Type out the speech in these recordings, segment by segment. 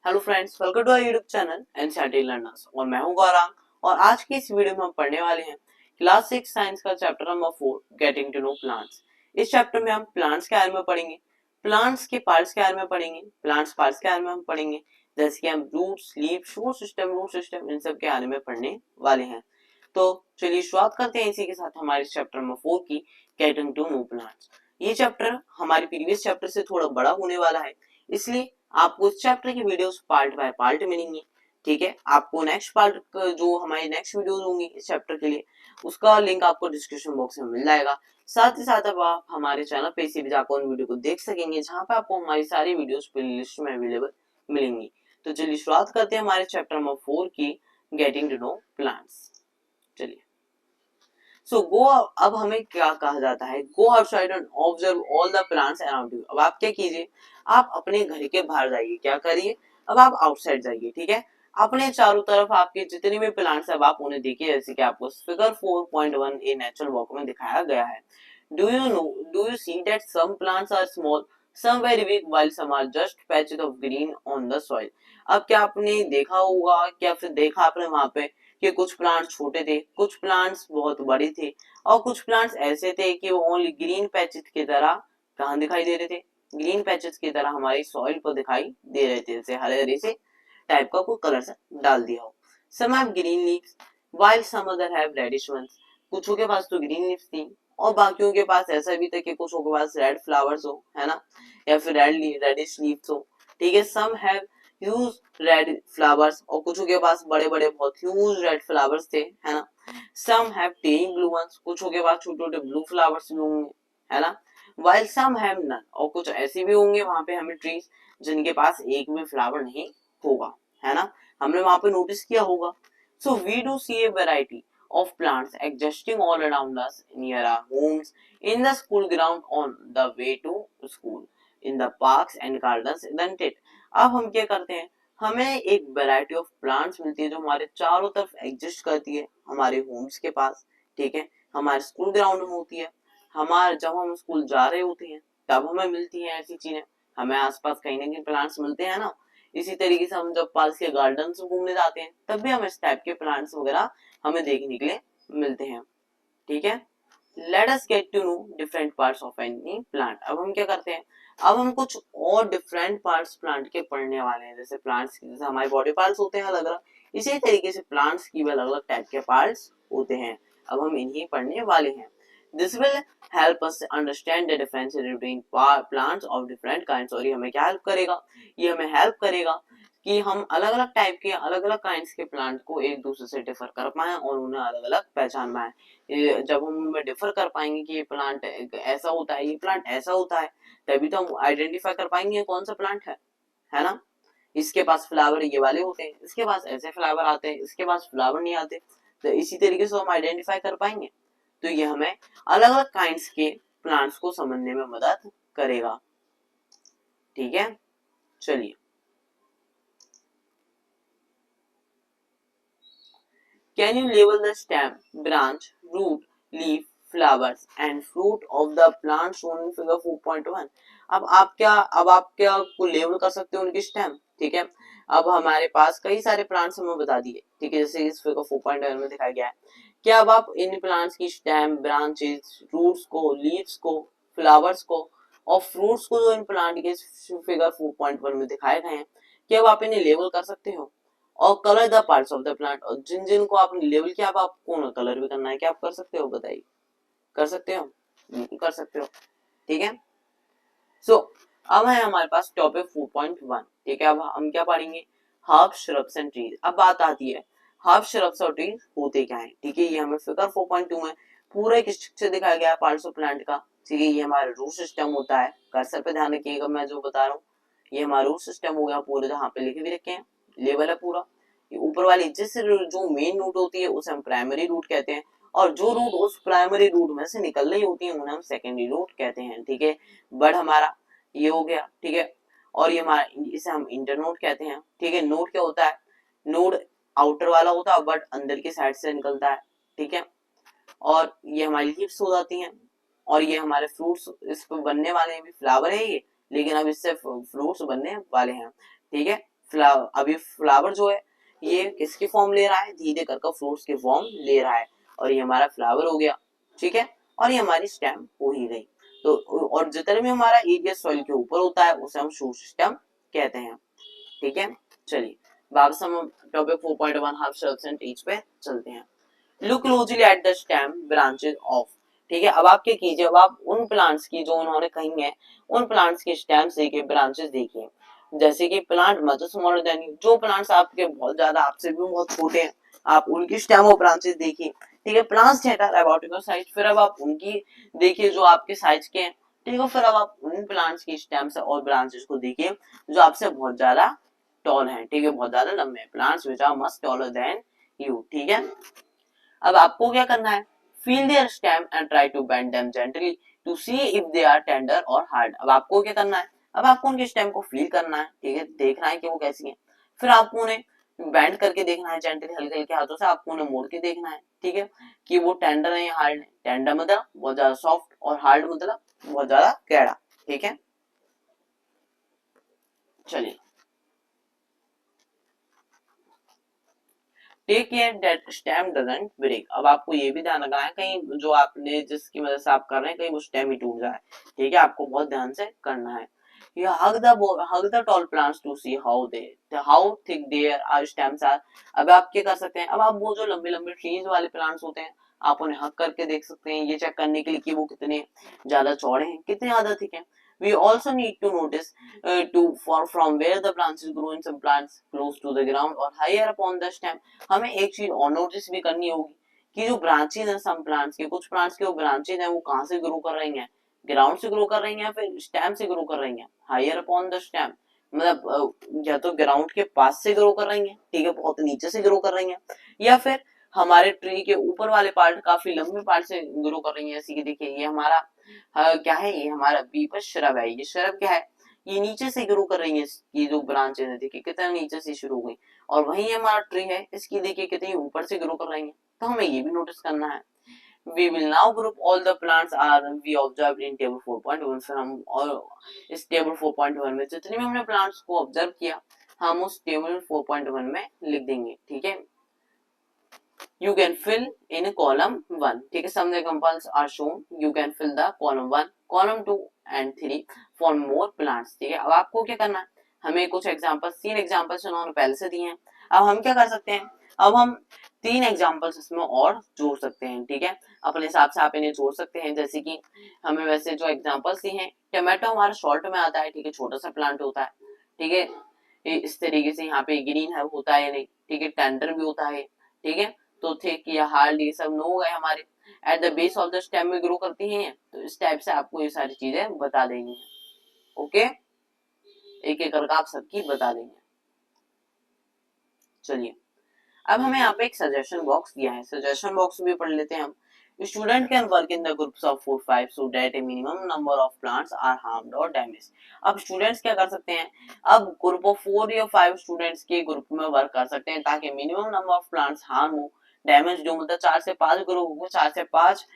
Hello friends, welcome to our YouTube channel NCERT learners और मैं हूं गौरांग। और आज की इस वीडियो में हम पढ़ने वाले हैं क्लास 6 साइंस का chapter number 4 getting to know plants. इस चैप्टर में हम प्लांट्स के बारे में पढ़ेंगे, प्लांट्स के पार्ट्स के बारे में पढ़ेंगे, प्लांट्स पार्ट्स के बारे में हम पढ़ेंगे, जैसे कि हम रूट्स, लीव्स, रूट सिस्टम इन सब के बारे में पढ़ने वाले हैं। तो चलिए शुरुआत करते हैं इसी के साथ हमारे चैप्टर नंबर 4 की, गेटिंग टू नो प्लांट्स। ये चैप्टर हमारे प्रीवियस चैप्टर से थोड़ा बड़ा होने वाला है, इसलिए आपको इस चैप्टर की वीडियोस पार्ट बाय पार्ट मिलेंगी। ठीक है, आपको नेक्स्ट पार्ट जो हमारी नेक्स्ट वीडियोस होंगी इस चैप्टर के लिए, उसका लिंक आपको डिस्क्रिप्शन बॉक्स में मिल जाएगा। साथ ही साथ अब आप हमारे चैनल पे भी जाकर उन वीडियो को देख सकेंगे, जहां पे आपको हमारी सारी वीडियोस प्लेलिस्ट में अवेलेबल मिलेंगी। तो चलिए शुरुआत करते हैं हमारे चैप्टर नंबर 4 की, गेटिंग टू नो प्लांट्स। चलिए, सो गो, अब हमें क्या कहा जाता है, go outside and observe all the plants around you. अब आप क्या कीजिए, आप अपने घर के बाहर जाइए। क्या करिए, अब आप आउटसाइड जाइए। ठीक है, अपने चारों तरफ आपके जितने भी प्लांट्स है आप उन्हें देखिए, जैसे कि आपको फिगर 4.1 ए नेचुरल वॉक में दिखाया गया है। Do you know, do you see that some plants are small, some very big, while some are just patches of green on the soil. अब क्या आपने देखा होगा, क्या फिर देखा आपने वहां पे कि कुछ प्लांट्स छोटे थे, कुछ प्लांट्स बहुत बड़े थे, और कुछ प्लांट्स ऐसे थे कि वो ओनली ग्रीन पैचेस की तरह कहाँ दिखाई दे रहे थे, ग्रीन पैचेस की तरह हमारी सॉइल पर दिखाई दे रहे थे, जैसे हरे हरे से टाइप का कोई कलर सा डाल दिया हो। Some have green leaves while some other have reddish ones. कुछों के पास तो ग्रीन लीव्स थी और बाकियों के पास ऐसा भी था कि कुछों के पास रेड फ्लावर्स हो, है ना, या फिर रेडिश लीव्स हो। ठीक है, some have huge red flowers, और कुछ के पास बड़े बड़े बहुत ह्यूज रेड फ्लावर्स थे, है ना। Some have tiny blue ones, कुछ के पास छोटे छोटे ब्लू फ्लावर्स भी होंगे, है ना। while some have none, और कुछ ऐसे भी होंगे वहां पे हमें ट्रीज जिनके पास एक भी फ्लावर नहीं होगा, है ना। हमने वहां पे नोटिस किया होगा। So we do see a variety of plants existing all around us, near our homes, in the school ground, on the way to school, in the parks and gardens, isn't it? अब हम क्या करते हैं, हमें एक variety of plants मिलती है जो हमारे चारों तरफ एग्जिस्ट करती है, हमारे होम्स के पास, ठीक है, हमारे स्कूल ग्राउंड में होती है, हमारे जब हम स्कूल जा रहे होते हैं तब हमें मिलती हैं ऐसी चीजें, हमें आसपास कहीं ना कहीं प्लांट्स मिलते हैं ना। इसी तरीके से हम जब पास के गार्डन में घूमने जाते हैं तब भी हमें इस टाइप के प्लांट्स वगैरह हमें देखने के लिए मिलते हैं। ठीक है, let us get to know different parts of any plant. अब हम क्या करते हैं, अब हम कुछ और डिफरेंट पार्ट्स प्लांट के पढ़ने वाले हैं। जैसे प्लांट्स जैसे हमारे बॉडी पार्ट्स होते हैं अलग अलग, इसी तरीके से प्लांट्स की भी अलग अलग टाइप के पार्ट्स होते हैं। अब हम इन्हीं पढ़ने वाले हैं। This will help us understand the difference between plants of different kinds. और ये हमें क्या हेल्प करेगा, ये हमें हेल्प करेगा कि हम अलग अलग टाइप के अलग अलग काइंड्स के प्लांट को एक दूसरे से डिफर कर पाए और उन्हें अलग अलग पहचान पाए। जब हम उनमें डिफर कर पाएंगे कि ये प्लांट ऐसा होता है, ये प्लांट ऐसा होता है, तभी तो हम आइडेंटिफाई कर पाएंगे कौन सा प्लांट है ना। इसके पास फ्लावर ये वाले होते हैं, इसके पास ऐसे फ्लावर आते हैं, इसके पास फ्लावर नहीं आते, तो इसी तरीके से हम आइडेंटिफाई कर पाएंगे। तो ये हमें अलग अलग काइंड्स के प्लांट्स को समझने में मदद करेगा। ठीक है, चलिए, can you label the stem, branch, root, leaf, flowers and fruit of the plant shown in figure 4.1? अब आप क्या को लेबल कर सकते हो उनकी स्टेम। ठीक है, अब हमारे पास कई सारे प्लांट्स हमें बता दिए, ठीक है, जैसे इस फिगर 4.1 में दिखाया गया है। क्या अब आप इन प्लांट्स की स्टेम, ब्रांचेस, रूट्स को, लीव्स को, फ्लावर्स को और फ्रूट्स को जो इन प्लांट के फिगर 4.1 में दिखाए गए हैं, क्या अब आप इन्हें लेबल कर सकते हो। और colour the parts of the plant, और जिन जिन को आपने लेबल किया अब आपको ना कलर भी करना है। क्या आप कर सकते हो, बताइए, कर सकते हो, बिल्कुल कर सकते हो। ठीक है, सो अब है हमारे पास टॉपिक 4.1। ठीक है, अब हम क्या पढ़ेंगे, हर्ब, श्रब्स एंड ट्रीज। अब बात आती है हर्ब, श्रब्स और ट्रीज होते क्या है। ठीक है, ये हमें फिगर 4.2 में पूरा एक स्ट्रक्चर दिखाया गया है पार्ट्स ऑफ प्लांट का। ठीक है, ये हमारा रूट सिस्टम होता है, कर्सर पे ध्यान रखिएगा मैं जो बता रहा हूँ, ये हमारा रूट सिस्टम हो गया पूरे, जहाँ पे लिखे भी रखे हैं, लेवल है पूरा। ये ऊपर वाली जिस जो मेन रूट होती है उसे हम प्राइमरी रूट कहते हैं, और जो रूट उस प्राइमरी रूट में से निकल रही होती है उन्हें हम सेकेंडरी रूट कहते हैं। ठीक है, बट हमारा ये हो गया। ठीक है, और ये हमारा इसे हम इंटरनोड कहते हैं। ठीक है, नोड क्या होता है, नोड आउटर वाला होता है बट अंदर की साइड से निकलता है। ठीक है, और ये हमारी लीव्स हो जाती हैं, और ये हमारे फ्रूट्स इस पर बनने वाले हैं, भी फ्लावर है ये, लेकिन अब इससे फ्रूट्स बनने वाले हैं। ठीक है, अभी फ्लावर जो है ये किसकी फॉर्म ले रहा है, धीरे कर फ्रूट्स की फॉर्म ले रहा है, और ये हमारा फ्लावर हो गया, ठीक है, और ये हमारी स्टेम हो ही गई। तो और जितना भी हमारा एरिया सॉइल के ऊपर होता है उसे हम शूट सिस्टम कहते हैं, ठीक है। चलिए वापस हम topic 4.1 half shells and teach पे चलते हैं। Look closely at the stem branches of, ठीक है। अब आप क्या कीजिए, अब आप उन प्लांट्स की जो उन्होंने कही है उन प्लांट्स की स्टेम्स देखिए, ब्रांचेस देखिए। जैसे कि plant much smaller than you, जो प्लांट्स आपके बहुत ज्यादा आपसे भी बहुत छोटे हैं, आप उनकी स्टेम और ब्रांचेस देखिए, ठीक है। Plants that are about your size, फिर अब आप उनकी देखिए जो आपके साइज के हैं, ठीक है। फिर अब आप उन प्लांट्स की स्टेम्स और ब्रांचेस को देखिए जो आपसे बहुत ज्यादा टॉल है, ठीक है, बहुत ज्यादा लंबे हैं, plants which are much taller than you, ठीक है। अब आपको क्या करना है, feel their stem and try to bend them gently to see if they are tender और हार्ड। अब आपको क्या करना है, अब आपको उनके स्टेम को फील करना है, ठीक है, देखना है कि वो कैसी है, फिर आपको उन्हें बेंड करके देखना है, जेंटली हल्के हल्के हाथों से आपको उन्हें मोड़ के देखना है, ठीक है, कि वो टेंडर है या हार्ड है। टेंडर मतलब बहुत ज्यादा सॉफ्ट और हार्ड मतलब बहुत ज्यादा कैड़ा, ठीक है। चलिए take care that stem doesn't break. अब आपको ये भी ध्यान रखना है कहीं जो आपने जिसकी वजह से आप कर रहे हैं कहीं वो स्टेम ही टूट जाए, ठीक है, आपको बहुत ध्यान से करना है। You hug the tall plants to see how thick their stems are। अब आप क्या कर सकते हैं, अब आप वो जो लंबे लंबे ट्रीज वाले प्लांट्स होते हैं आप उन्हें हक करके देख सकते हैं, ये चेक करने के लिए कि वो कितने ज्यादा चौड़े हैं, कितने ज्यादा थिक हैं। We also need to notice from where the branches grow in some plants close to the ground or higher upon the stem। हमें एक चीज और नोटिस भी करनी होगी कि जो ब्रांचेज हैं सम प्लांट्स के, कुछ प्लांट्स के जो ब्रांचेज हैं वो कहाँ से ग्रो कर रही हैं, ग्राउंड से ग्रो कर रही हैं या फिर स्टेम से ग्रो कर रही हैं। हायर अपॉन द स्टेम मतलब या तो ग्राउंड के पास से ग्रो कर रही हैं, ठीक है, बहुत नीचे से ग्रो कर रही हैं, या फिर हमारे ट्री के ऊपर वाले पार्ट काफी लंबे पार्ट से ग्रो कर रही है। जैसे कि देखिए ये हमारा क्या है, ये हमारा बीपस श्रब है, ये श्रब क्या है, ये नीचे से ग्रो कर रही है, ये जो ब्रांचेज है देखिए कितना नीचे से शुरू हुई, और वही हमारा ट्री है इसकी देखिए कितनी ऊपर से ग्रो कर रही है, तो हमें ये भी नोटिस करना है। We will now group all the plants are we observed in table 4.1। फिर हम और इस टेबल 4.1 में जितने भी हमने प्लांट्स को ऑब्जर्व किया हम उस टेबल 4.1 में लिख देंगे, ठीक है। You can fill in column 1, ठीक है, some examples are shown, you can fill the column 1, column 2 and 3 for more plants, ठीक है। अब आपको क्या करना है, हमें कुछ एग्जांपल्स, 3 एग्जांपल्स उन्होंने पहले से दिए हैं, अब हम क्या कर सकते हैं, अब हम 3 एग्जांपल्स इसमें और जोड़ सकते हैं, ठीक है, अपने हिसाब से आप इन्हें जोड़ सकते हैं। जैसे कि हमें वैसे जो एग्जांपल्स दिए हैं, टमाटो हमारा शॉर्ट में आता है, ठीक है, छोटा सा प्लांट होता है, ठीक है, इस तरीके से यहाँ पे ग्रीन है होता है नहीं, ठीक है, टेंडर भी होता है, ठीक है, तो थिक या हार्ड ये सब नो हो गए हमारे, at the base of the stem में ग्रो करती हैं, तो इस टाइप से आपको ये सारी चीजें बता देंगे, ओके, एक एक करके आप सबकी बता देंगे। चलिए अब हमें यहाँ पे एक सजेशन बॉक्स दिया है, सजेशन बॉक्स भी पढ़ लेते हैं हम। Student can work in the groups of 4-5 so that a minimum number of plants are harmed or damaged। अब स्टूडेंट्स क्या कर सकते हैं, अब ग्रुप ऑफ 4 या 5 स्टूडेंट्स के ग्रुप में वर्क कर सकते हैं ताकि minimum number of plants harm हो, डैमेज जो मतलब 4 से 5 ग्रुप होंगे, 4 से 5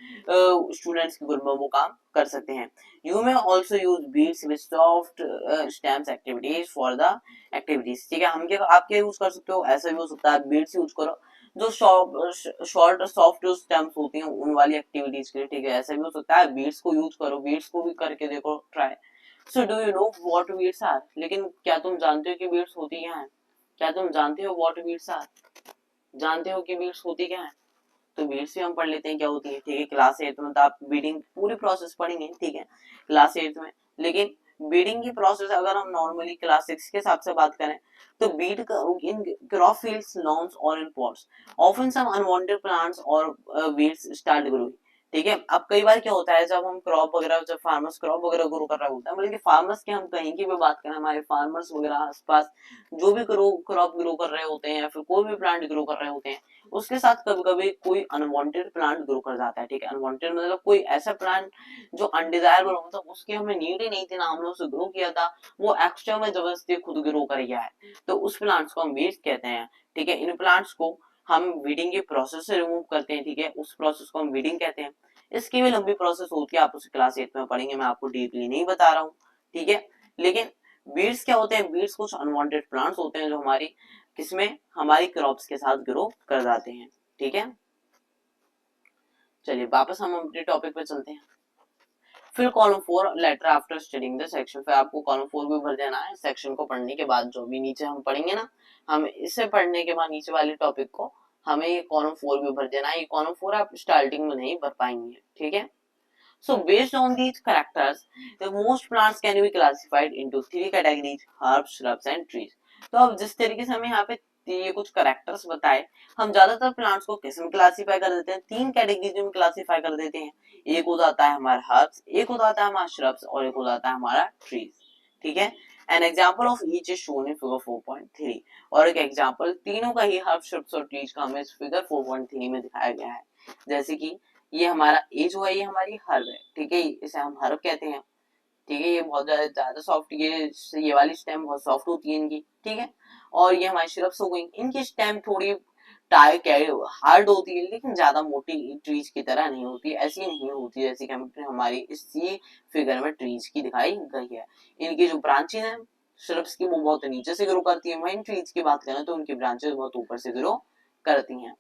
स्टूडेंट्स के ग्रुप में वो काम कर सकते हैं। You may also use beads with soft stems activities for the activities, ठीक है, हम क्या आप क्या यूज कर सकते हो, ऐसा भी हो सकता है बीड्स यूज करो जो शॉर्ट सॉफ्ट स्टेम्स होती हैं उन वाली एक्टिविटीज के लिए, ठीक है, ऐसा भी हो सकता है बीड्स को यूज करो, बीड्स को भी करके देखो try. So do you know what weeds are, लेकिन क्या तुम जानते हो कि बीड्स होती क्या है, क्या तुम जानते हो व्हाट बीड्स आर, जानते हो कि बीड्स होती क्या है, तो बीड्स भी हम पढ़ लेते हैं क्या होती है, ठीक है, क्लास 8 में तो आप बीडिंग पूरी प्रोसेस पढ़ेंगे, ठीक है, क्लास 8 में। लेकिन बीडिंग की प्रोसेस अगर हम नॉर्मली क्लास 6 के हिसाब से बात करें तो weed in crop fields lawns और in pots often some unwanted plants और वीड्स स्टार्ट ग्रोइंग, ठीक है। अब कई बार क्या होता है जब हम क्रॉप वगैरह, जब फार्मर्स क्रॉप वगैरह ग्रो कर रहा होता है, मतलब कि फार्मर्स की हम कहीं की भी बात करें, हमारे फार्मर्स वगैरह आसपास जो भी क्रॉप ग्रो कर रहे होते हैं या फिर कोई भी प्लांट ग्रो कर रहे होते हैं उसके साथ कभी कभी कोई अनवांटेड प्लांट ग्रो कर जाता है, ठीक है, अनवांटेड मतलब कोई ऐसा प्लांट जो अनडिजायरेबल होता है, उसकी हमें नीड ही नहीं थी ना हमने उसे ग्रो किया था, वो एक्स्ट्रा में जबरदस्ती खुद ग्रो कर गया है, तो उस प्लांट्स को हम वीड्स कहते हैं, ठीक है। इन प्लांट्स को हम वीडिंग के प्रोसेस से रिमूव करते हैं, ठीक है, उस प्रोसेस को हम वीडिंग कहते हैं। इसकी भी लंबी प्रोसेस होती है, आप उसे क्लास 8 में पढ़ेंगे, मैं आपको डीपली नहीं बता रहा हूँ, ठीक है, लेकिन बीड्स क्या होते हैं? बीड्स कुछ अनवांटेड प्लांट्स होते हैं जो हमारी किसमें, हमारी क्रॉप्स के साथ ग्रो कर जाते हैं। ठीक है, चलिए वापस हम अपने टॉपिक पे चलते हैं। फिर column 4 later after studying the section, फिर आपको कॉलम 4 भी भर देना है सेक्शन को पढ़ने के बाद। जो भी नीचे हम पढ़ेंगे ना, हम इसे पढ़ने के बाद नीचे वाले टॉपिक को हमें ये कॉलम 4 भी भर देना है। ये कॉलम 4 आप स्टार्टिंग में नहीं भर पाएंगे। ठीक है, so based on these characters the most plants can be classified into three categories: herbs, shrubs and trees। तो अब जिस तरीके से हमें यहाँ पे ये कुछ कैरेक्टर्स बताए, हम ज्यादातर प्लांट्स को किस में क्लासीफाई कर देते हैं? तीन कैटेगरीज में क्लासीफाई कर देते हैं। एक हो जाता है हमारा हर्ब्स, एक हो जाता है हमारा श्रब्स और एक हो जाता है हमारा ट्रीज। ठीक है, an example of each is shown in figure 4.3, और एक एग्जाम्पल तीनों का ही हर्ब्स, श्रब्स और ट्रीज का हमें फिगर 4.3 में दिखाया गया है। जैसे कि ये हमारा ए जो है ये हमारी हर्ब है। ठीक है, इसे हम हर्ब कहते हैं। ठीक है, ये बहुत ज्यादा सॉफ्ट, ये वाली स्टेम बहुत सॉफ्ट होती है इनकी। ठीक है, और ये हमारी श्रब्स हो गई, इनकी स्टेम थोड़ी हार्ड होती है लेकिन ज्यादा मोटी ट्रीज की तरह नहीं होती, ऐसी नहीं होती जैसी कि हमारी इसी फिगर में ट्रीज की दिखाई गई है। इनकी जो ब्रांचेज है श्रब्स की वो बहुत नीचे से ग्रो करती है, वहीं ट्रीज की बात करें तो उनकी ब्रांचेज बहुत ऊपर से ग्रो करती हैं।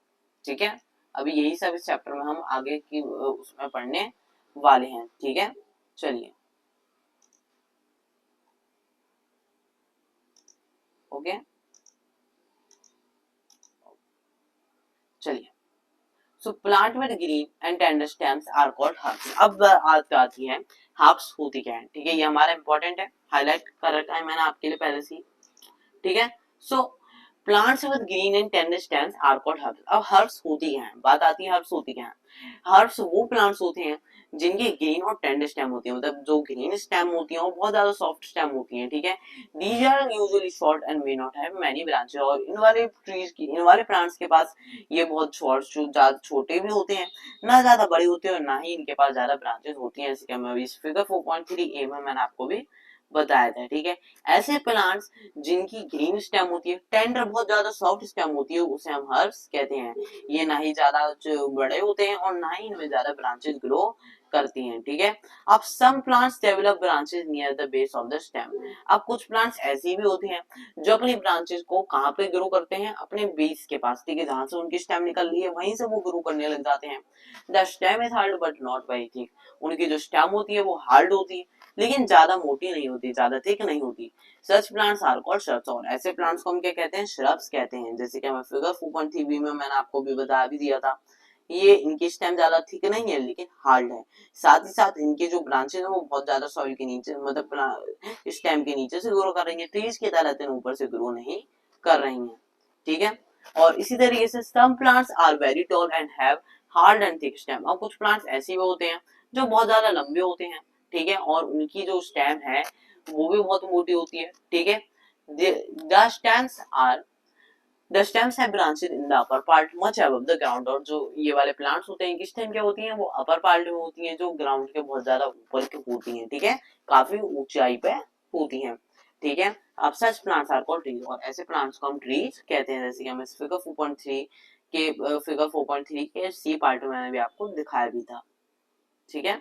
ठीक है, अभी यही सब इस चैप्टर में हम आगे की उसमें पढ़ने वाले हैं। ठीक है, चलिए ओके, चलिए so plant with green and tender stems are called herbs. अब बात आती है हर्ब्स होती क्या है। ठीक है, ये हमारा इंपॉर्टेंट है, हाईलाइट कर रखा है मैंने आपके लिए पहले से। ठीक है, so plants with green and tender stems are called herbs. अब हर्ब्स होती क्या है, बात आती है हर्ब्स होती क्या है। हर्ब्स वो प्लांट्स होते हैं जिनके ग्रीन और टेंडर स्टेम होती है, मतलब जो ग्रीन स्टेम होती है वो बहुत ज्यादा सॉफ्ट स्टेम होती है। ठीक है, these are usually short and may not have many branches, और इन वाले ट्रीज की, इन वाले प्लांट्स के पास ये बहुत शॉर्ट, ज्यादा छोटे भी होते हैं, ना ज्यादा बड़े होते हैं और ना ही इनके पास ज्यादा ब्रांचेस होती हैं, जैसे कि मैं इस फिगर 4.3 ए में मैंने आपको भी बताया था। ठीक है, ऐसे प्लांट्स जिनकी ग्रीन स्टेम होती है, टेंडर बहुत ज्यादा सॉफ्ट स्टेम होती है, उसे हम हर्ब्स कहते हैं। ये ना ही ज्यादा बड़े होते हैं और ना ही इनमें ज्यादा ब्रांचेस ग्रो करती हैं। ठीक है, अब some plants develop branches near the base of the stem. अब कुछ प्लांट्स ऐसी भी होती हैं जो अपनी ब्रांचेस को कहाँ पे ग्रो करते हैं? अपने बेस के पास। ठीक है, जहां से उनकी स्टेम निकल रही है वहीं से वो ग्रो करने लग जाते हैं। The stem is hard but not very thick. उनकी जो स्टेम होती है वो हार्ड होती है लेकिन ज्यादा मोटी नहीं होती, ज्यादा थिक नहीं होती। Such plants are called shrubs, और ऐसे प्लांट्स को हम क्या कहते हैं? श्रब्स कहते हैं। जैसे कि मैं फिगर 4.3 में मैंने आपको भी बता भी दिया था, ये इनकी स्टेम ज्यादा थिक नहीं है लेकिन हार्ड है। साथ ही साथ इनके जो ब्रांचेस है वो बहुत ज्यादा सॉइल के नीचे, मतलब स्टेम के नीचे से ग्रो कर रही है, ट्रीज की तरह दिन ऊपर से ग्रो नहीं कर रही है। ठीक है, और इसी तरीके से some plants are very tall and have hard and thick stem. और कुछ प्लांट्स ऐसे भी होते हैं जो बहुत ज्यादा लंबे होते हैं। ठीक है, और उनकी जो स्टेम है वो भी बहुत मोटी होती है। ठीक है, the stems are the stems have branches in the upper part much above the ground. और जो ये वाले प्लांट्स होते हैं इनकी स्टेम क्या होती है? वो अपर पार्ट में होती है, जो ग्राउंड के बहुत ज्यादा ऊपर की होती है। ठीक है, काफी ऊंचाई पे होती है। ठीक है, अब such plants are called trees, और ऐसे प्लांट्स को हम ट्रीज कहते हैं। जैसे कि हम इस फिगर 4.3 के फिगर 4.3 के सी पार्ट में मैंने भी आपको दिखाया भी था। ठीक है,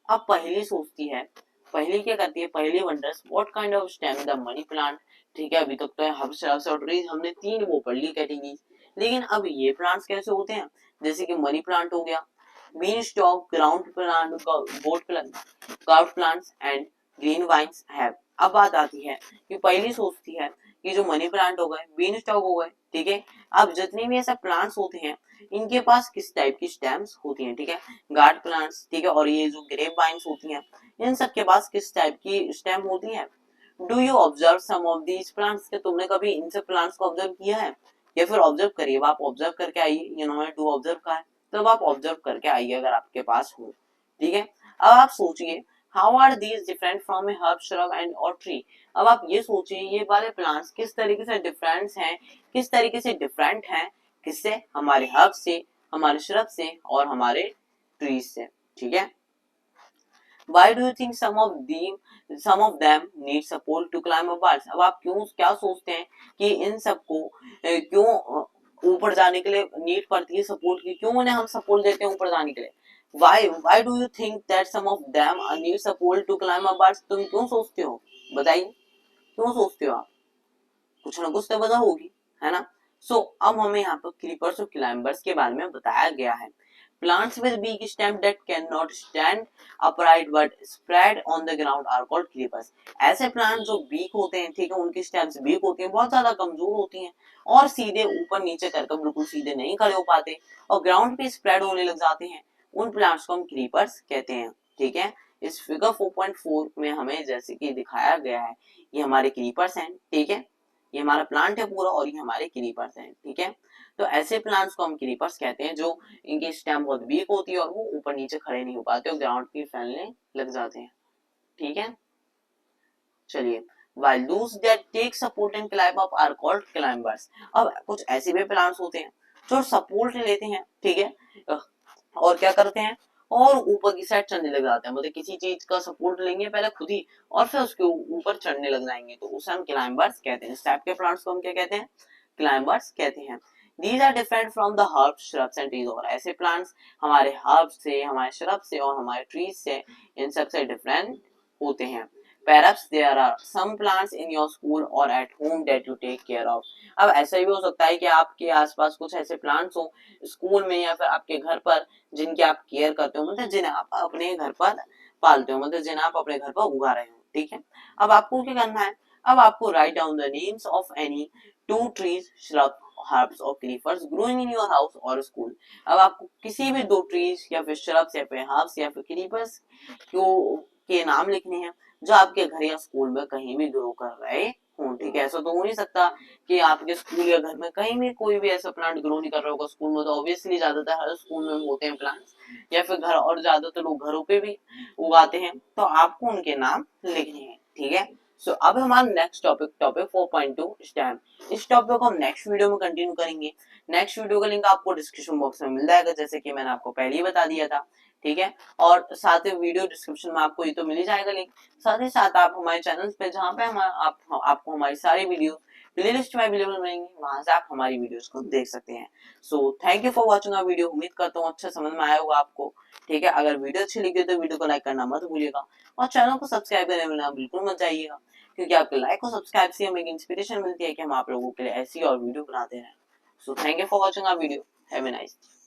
अब पहली सोचती है, पहली क्या करती है? पहली wonders what kind of stem the money plant. ठीक है, अभी तक तो हर्ब्स और ट्रीज हमने तीन वो पढ़ ली कैटेगरीज, लेकिन अब ये प्लांट्स कैसे होते हैं? जैसे कि मनी प्लांट हो गया, bean stalk, ground plant, gourd plant, gourd plants and green vines have. अब बात आती है कि पहली सोचती है कि जो मनी प्लांट हो गए, बीन स्टॉक हो गए। ठीक है, अब जितने भी ऐसे प्लांट्स होते हैं इनके पास किस टाइप की स्टेम्स होती हैं? ठीक है, गार्ड प्लांट्स, ठीक है, और ये जो ग्रेप वाइन्स होती हैं इन सब के पास किस टाइप की स्टेम होती है? Do you observe some of these plants? के तुमने कभी इन सब प्लांट्स को ऑब्जर्व किया है? या फिर ऑब्जर्व करिए, आप ऑब्जर्व करके आइए। यू नो डू ऑब्जर्व का है, तब आप ऑब्जर्व करके आइए अगर आपके पास हो। ठीक है, अब आप सोचिए how are these different from a herb, shrub and और ट्री। अब आप ये सोचिए ये वाले प्लांट्स किस तरीके से डिफरेंट हैं, किस तरीके से डिफरेंट हैं, किससे? हमारे हर्ब से, हमारे श्रब से और हमारे ट्रीज से। ठीक है, why do you think some of them need support to climb up bars? अब आप क्यों क्या सोचते हैं कि इन सबको क्यों ऊपर जाने के लिए नीड पड़ती है सपोर्ट की? क्यों उन्हें हम सपोर्ट देते हैं ऊपर जाने के लिए? why do you think that some of them need support to climb up bars? तुम क्यों सोचते हो, बताइए। क्यों सोचते हो आप? कुछ ना कुछ तो वजह होगी, है ना? सो अब हमें यहाँ पर क्रीपर्स और क्लाइंबर्स के बारे में बताया गया है। Plants with big stem that cannot stand upright but spread on the ground are called creepers. ऐसे प्लांट जो वीक होते हैं, ठीक है, उनकी स्टेम्स वीक होती हैं, बहुत ज्यादा कमजोर होती हैं और सीधे ऊपर नीचे कर बिल्कुल सीधे नहीं खड़े हो पाते और ग्राउंड पे स्प्रेड होने लग जाते हैं, उन प्लांट्स को हम क्रीपर्स कहते हैं। ठीक है, इस फिगर 4.4 में हमें जैसे कि दिखाया गया है, ये हमारे क्रीपर्स हैं। ठीक है, ये हमारा प्लांट है पूरा और ये हमारे क्रीपर्स हैं। ठीक है, तो ऐसे प्लांट्स को हम क्रीपर्स कहते हैं जो इनकी स्टेम बहुत वीक होती है और वो ऊपर नीचे खड़े नहीं हो पाते और ग्राउंड पे फैलने लग जाते हैं। ठीक है, चलिए, while those that take support and climb up are called climbers। अब कुछ ऐसे भी प्लांट्स होते हैं जो सपोर्ट लेते हैं, ठीक है, और क्या करते हैं, और ऊपर की साइड चढ़ने लग जाते हैं, मतलब किसी चीज का सपोर्ट लेंगे पहले खुद ही और फिर उसके ऊपर चढ़ने लग जाएंगे, तो उसे हम क्लाइंबर्स कहते हैं। इस टाइप के प्लांट्स को हम क्या कहते हैं? क्लाइंबर्स कहते हैं। These are different from the herbs, shrubs and trees। और ऐसे प्लांट्स हमारे हर्ब्स से, हमारे श्रब से और हमारे ट्रीज से, इन सब से डिफरेंट होते हैं। Perhaps there are some plants in your school or at home that you take care of। अब ऐसा भी हो सकता है कि आपके आसपास कुछ ऐसे प्लांट्स हो स्कूल में या फिर आपके घर पर जिनकी आप केयर करते हो, मतलब जिन्हें आप अपने घर पर पालते हो, मतलब जिन्हें आप अपने घर पर उगा रहे हो। ठीक है, अब आपको क्या करना है, अब आपको write down the names of any two trees, shrub, herbs और creepers growing in your house और स्कूल। अब आपको किसी भी दो ट्रीज या फिर श्रब्स या फिर हर्ब्स या फिर क्रीपर्स के नाम लिखने हैं जो आपके घर या स्कूल में कहीं भी ग्रो कर रहे हों। ठीक है, ऐसा तो हो नहीं सकता कि आपके स्कूल या घर में कहीं भी कोई भी ऐसा प्लांट ग्रो नहीं कर रहा होगा। स्कूल में तो ऑब्वियसली ज्यादातर हर स्कूल में होते हैं प्लांट्स, या फिर घर, और ज्यादातर लोग घरों पे भी उगाते हैं, तो आपको उनके नाम लिखने हैं। ठीक है, सो अब हमारा नेक्स्ट टॉपिक, टॉपिक 4.2 स्टेम। इस टॉपिक को हम नेक्स्ट वीडियो में कंटिन्यू करेंगे। नेक्स्ट वीडियो का लिंक आपको डिस्क्रिप्शन बॉक्स में मिल जाएगा, जैसे कि मैंने आपको पहले ही बता दिया था। ठीक है, और साथ ही वीडियो डिस्क्रिप्शन में आपको ये तो मिल ही जाएगा लिंक, साथ ही साथ आप हमारे चैनल पे जहाँ पे आपको हमारी सारी वीडियो प्लेलिस्ट में अवेलेबल मिलेंगी, वहां से आप हमारी वीडियोस को देख सकते हैं। So thank you for watching our video. उम्मीद करता हूँ अच्छा समझ में आया होगा आपको। ठीक है, अगर वीडियो अच्छी लगी तो वीडियो को लाइक करना मत भूलिएगा और चैनल को सब्सक्राइब करने में बिल्कुल मत जाइएगा, क्योंकि आपके लाइक और सब्सक्राइब से हमें इंस्पिरेशन मिलती है कि हम आप लोगों के लिए ऐसी और वीडियो बनाते रहें। So thank you for watching our video. Have a nice day.